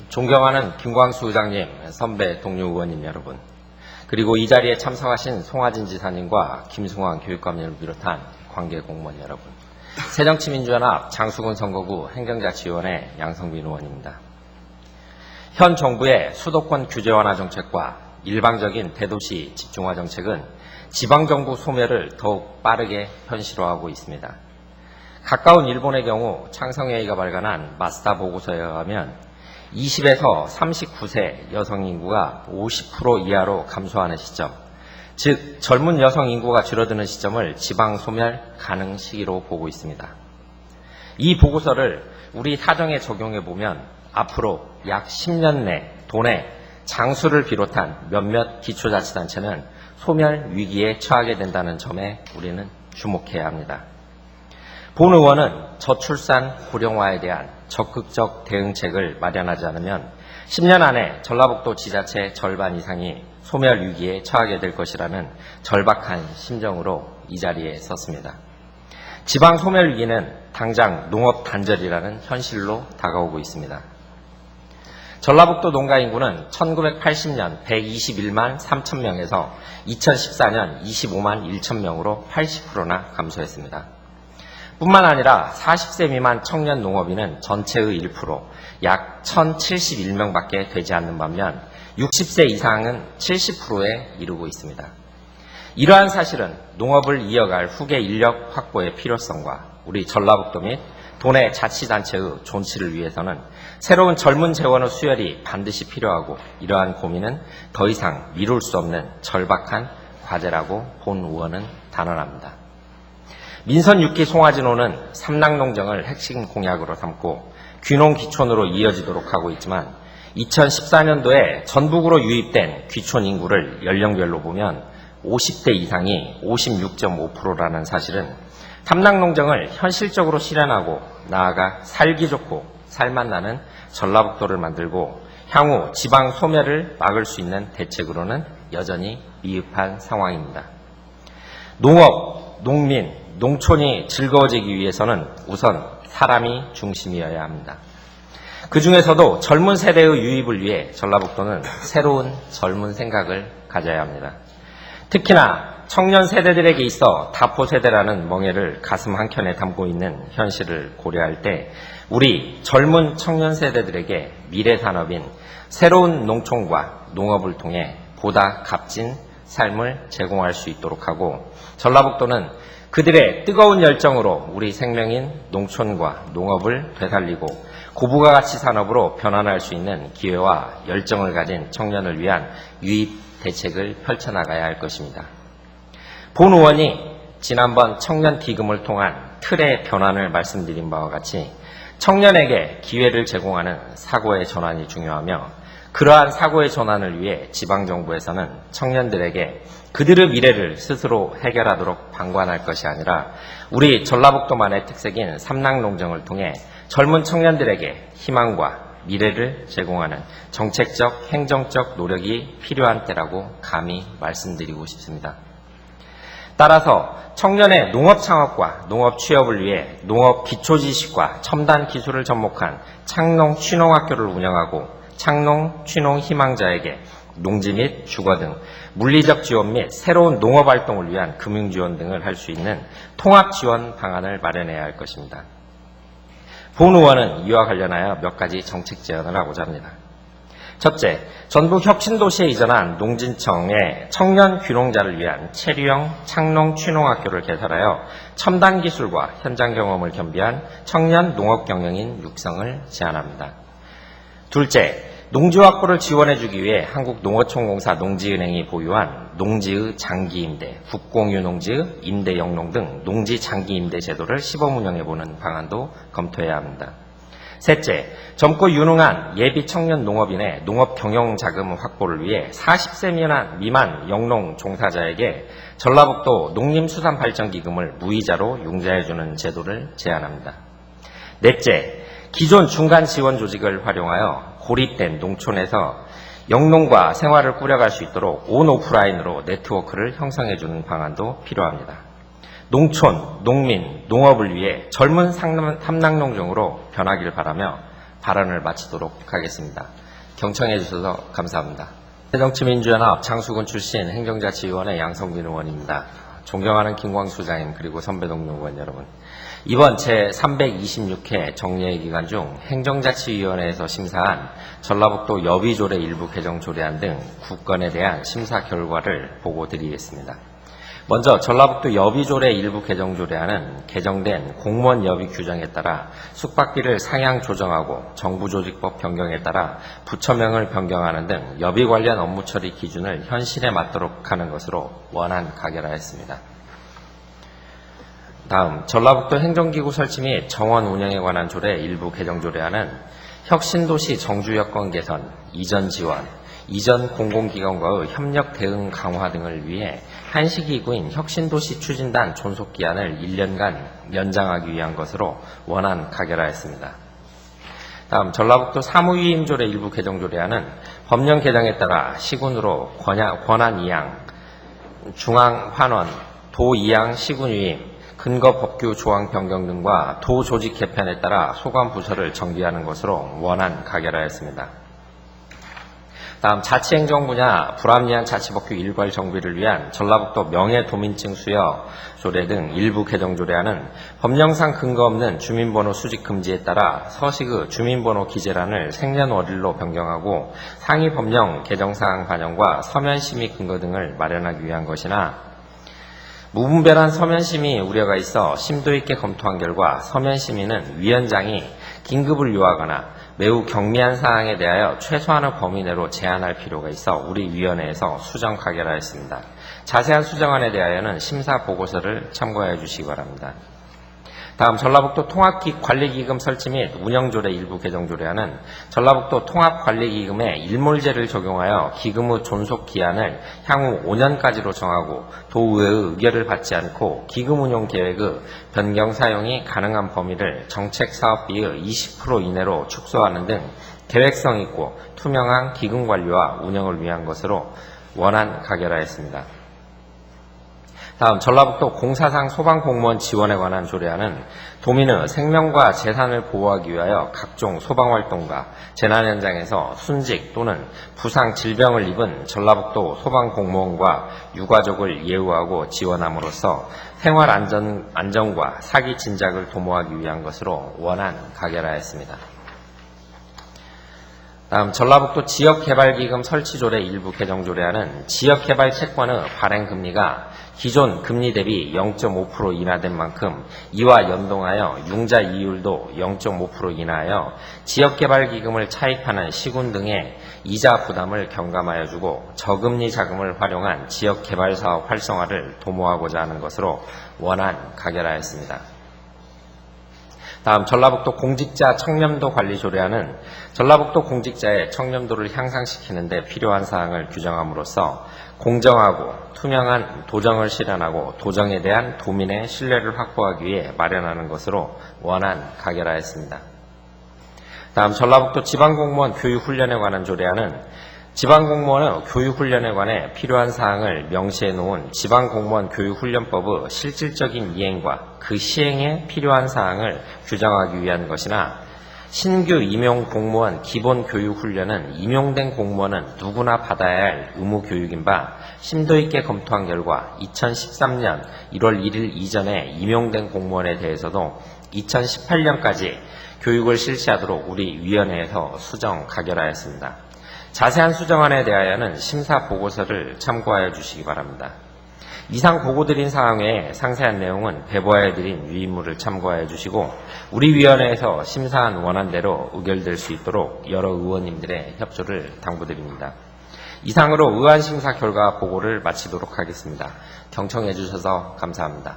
존경하는 김광수 의장님, 선배 동료 의원님 여러분, 그리고 이 자리에 참석하신 송하진 지사님과 김승환 교육감님을 비롯한 관계 공무원 여러분, 새정치민주연합 장수군 선거구 행정자치위원회 양성빈 의원입니다. 현 정부의 수도권 규제 완화 정책과 일방적인 대도시 집중화 정책은 지방정부 소멸을 더욱 빠르게 현실화하고 있습니다. 가까운 일본의 경우 창성회의가 발간한 마스다 보고서에 의하면 20에서 39세 여성 인구가 50% 이하로 감소하는 시점, 즉 젊은 여성 인구가 줄어드는 시점을 지방 소멸 가능 시기로 보고 있습니다. 이 보고서를 우리 사정에 적용해 보면 앞으로 약 10년 내 도내 장수를 비롯한 몇몇 기초자치단체는 소멸 위기에 처하게 된다는 점에 우리는 주목해야 합니다. 본 의원은 저출산 고령화에 대한 적극적 대응책을 마련하지 않으면 10년 안에 전라북도 지자체 절반 이상이 소멸 위기에 처하게 될 것이라는 절박한 심정으로 이 자리에 섰습니다. 지방 소멸 위기는 당장 농업 단절이라는 현실로 다가오고 있습니다. 전라북도 농가 인구는 1980년 121만 3천 명에서 2014년 25만 1천 명으로 80%나 감소했습니다. 뿐만 아니라 40세 미만 청년 농업인은 전체의 1%, 약 1,071명밖에 되지 않는 반면 60세 이상은 70%에 이르고 있습니다. 이러한 사실은 농업을 이어갈 후계 인력 확보의 필요성과 우리 전라북도 및 도내 자치단체의 존치를 위해서는 새로운 젊은 재원의 수혈이 반드시 필요하고 이러한 고민은 더 이상 미룰 수 없는 절박한 과제라고 본 의원은 단언합니다. 민선 6기 송하진호는 삼락농정을 핵심 공약으로 삼고 귀농 귀촌으로 이어지도록 하고 있지만 2014년도에 전북으로 유입된 귀촌 인구를 연령별로 보면 50대 이상이 56.5%라는 사실은 삼락농정을 현실적으로 실현하고 나아가 살기 좋고 살맛나는 전라북도를 만들고 향후 지방 소멸을 막을 수 있는 대책으로는 여전히 미흡한 상황입니다. 농업, 농민, 농촌이 즐거워지기 위해서는 우선 사람이 중심이어야 합니다. 그 중에서도 젊은 세대의 유입을 위해 전라북도는 새로운 젊은 생각을 가져야 합니다. 특히나 청년 세대들에게 있어 다포 세대라는 멍해를 가슴 한켠에 담고 있는 현실을 고려할 때 우리 젊은 청년 세대들에게 미래 산업인 새로운 농촌과 농업을 통해 보다 값진 삶을 제공할 수 있도록 하고 전라북도는 그들의 뜨거운 열정으로 우리 생명인 농촌과 농업을 되살리고 고부가 가치 산업으로 변환할 수 있는 기회와 열정을 가진 청년을 위한 유입 대책을 펼쳐나가야 할 것입니다. 본 의원이 지난번 청년 기금을 통한 틀의 변환을 말씀드린 바와 같이 청년에게 기회를 제공하는 사고의 전환이 중요하며 그러한 사고의 전환을 위해 지방정부에서는 청년들에게 그들의 미래를 스스로 해결하도록 방관할 것이 아니라 우리 전라북도만의 특색인 삼락농정을 통해 젊은 청년들에게 희망과 미래를 제공하는 정책적, 행정적 노력이 필요한 때라고 감히 말씀드리고 싶습니다. 따라서 청년의 농업 창업과 농업 취업을 위해 농업 기초지식과 첨단 기술을 접목한 창농 취농학교를 운영하고 창농 취농 희망자에게 농지 및 주거 등 물리적 지원 및 새로운 농업 활동을 위한 금융 지원 등을 할 수 있는 통합 지원 방안을 마련해야 할 것입니다. 본 의원은 이와 관련하여 몇 가지 정책 제안을 하고자 합니다. 첫째, 전북 혁신도시에 이전한 농진청의 청년 귀농자를 위한 체류형 창농 취농학교를 개설하여 첨단 기술과 현장 경험을 겸비한 청년 농업 경영인 육성을 제안합니다. 둘째, 농지 확보를 지원해주기 위해 한국농어촌공사 농지은행이 보유한 농지의 장기임대, 국공유 농지의 임대 영농 등 농지 장기임대 제도를 시범 운영해보는 방안도 검토해야 합니다. 셋째, 젊고 유능한 예비 청년 농업인의 농업 경영 자금 확보를 위해 40세 미만 영농 종사자에게 전라북도 농림수산발전기금을 무이자로 융자해주는 제도를 제안합니다. 넷째, 기존 중간 지원 조직을 활용하여 고립된 농촌에서 영농과 생활을 꾸려갈 수 있도록 온 오프라인으로 네트워크를 형성해주는 방안도 필요합니다. 농촌, 농민, 농업을 위해 젊은 삼락농정으로 변하길 바라며 발언을 마치도록 하겠습니다. 경청해 주셔서 감사합니다. 새정치민주연합 장수군 출신 행정자치위원회 양성빈 의원입니다. 존경하는 김광수 장님 그리고 선배 동료 의원 여러분, 이번 제326회 정례회 기간 중 행정자치위원회에서 심사한 전라북도 여비조례 일부 개정 조례안 등 9건에 대한 심사 결과를 보고드리겠습니다. 먼저 전라북도 여비조례 일부 개정 조례안은 개정된 공무원 여비 규정에 따라 숙박비를 상향 조정하고 정부조직법 변경에 따라 부처명을 변경하는 등 여비 관련 업무 처리 기준을 현실에 맞도록 하는 것으로 원안 가결하였습니다. 다음, 전라북도 행정기구 설치 및 정원 운영에 관한 조례 일부 개정 조례안은 혁신도시 정주 여건 개선, 이전 지원, 이전 공공기관과의 협력 대응 강화 등을 위해 한시기구인 혁신도시 추진단 존속기한을 1년간 연장하기 위한 것으로 원안 가결하였습니다. 다음, 전라북도 사무위임조례 일부 개정 조례안은 법령 개정에 따라 시군으로 권한 이양, 중앙환원, 도 이양 시군위임, 근거 법규 조항 변경 등과 도 조직 개편에 따라 소관 부서를 정비하는 것으로 원안 가결하였습니다. 다음, 자치행정 분야 불합리한 자치법규 일괄 정비를 위한 전라북도 명예도민증 수여 조례 등 일부 개정 조례안은 법령상 근거 없는 주민번호 수집 금지에 따라 서식의 주민번호 기재란을 생년월일로 변경하고 상위 법령 개정사항 반영과 서면심의 근거 등을 마련하기 위한 것이나, 무분별한 서면심의 우려가 있어 심도 있게 검토한 결과 서면심의는 위원장이 긴급을 요하거나 매우 경미한 사항에 대하여 최소한의 범위 내로 제한할 필요가 있어 우리 위원회에서 수정 가결하였습니다. 자세한 수정안에 대하여는 심사 보고서를 참고해 주시기 바랍니다. 다음, 전라북도 통합관리기금 설치 및 운영조례 일부 개정 조례안은 전라북도 통합관리기금에 일몰제를 적용하여 기금의 존속 기한을 향후 5년까지로 정하고 도의회의 의결을 받지 않고 기금 운용 계획의 변경 사용이 가능한 범위를 정책 사업비의 20% 이내로 축소하는 등 계획성 있고 투명한 기금 관리와 운영을 위한 것으로 원안 가결하였습니다. 다음, 전라북도 공사상 소방공무원 지원에 관한 조례안은 도민의 생명과 재산을 보호하기 위하여 각종 소방활동과 재난 현장에서 순직 또는 부상, 질병을 입은 전라북도 소방공무원과 유가족을 예우하고 지원함으로써 생활 안전과 사기 진작을 도모하기 위한 것으로 원안 가결하였습니다. 다음, 전라북도 지역개발기금 설치조례 일부 개정 조례안은 지역개발 채권의 발행금리가 기존 금리 대비 0.5% 인하된 만큼 이와 연동하여 융자 이율도 0.5% 인하하여 지역개발기금을 차입하는 시군 등의 이자 부담을 경감하여 주고 저금리 자금을 활용한 지역개발사업 활성화를 도모하고자 하는 것으로 원안 가결하였습니다. 다음, 전라북도 공직자 청렴도 관리 조례안은 전라북도 공직자의 청렴도를 향상시키는 데 필요한 사항을 규정함으로써 공정하고 투명한 도정을 실현하고 도정에 대한 도민의 신뢰를 확보하기 위해 마련하는 것으로 원안 가결하였습니다. 다음, 전라북도 지방공무원 교육훈련에 관한 조례안은 지방공무원의 교육훈련에 관해 필요한 사항을 명시해 놓은 지방공무원 교육훈련법의 실질적인 이행과 그 시행에 필요한 사항을 규정하기 위한 것이나, 신규 임용 공무원 기본교육훈련은 임용된 공무원은 누구나 받아야 할 의무교육인 바 심도 있게 검토한 결과 2013년 1월 1일 이전에 임용된 공무원에 대해서도 2018년까지 교육을 실시하도록 우리 위원회에서 수정 가결하였습니다. 자세한 수정안에 대하여는 심사 보고서를 참고하여 주시기 바랍니다. 이상 보고드린 사항 외에 상세한 내용은 배부하여드린 유인물을 참고하여 주시고 우리 위원회에서 심사한 원안대로 의결될 수 있도록 여러 의원님들의 협조를 당부드립니다. 이상으로 의안심사 결과 보고를 마치도록 하겠습니다. 경청해 주셔서 감사합니다.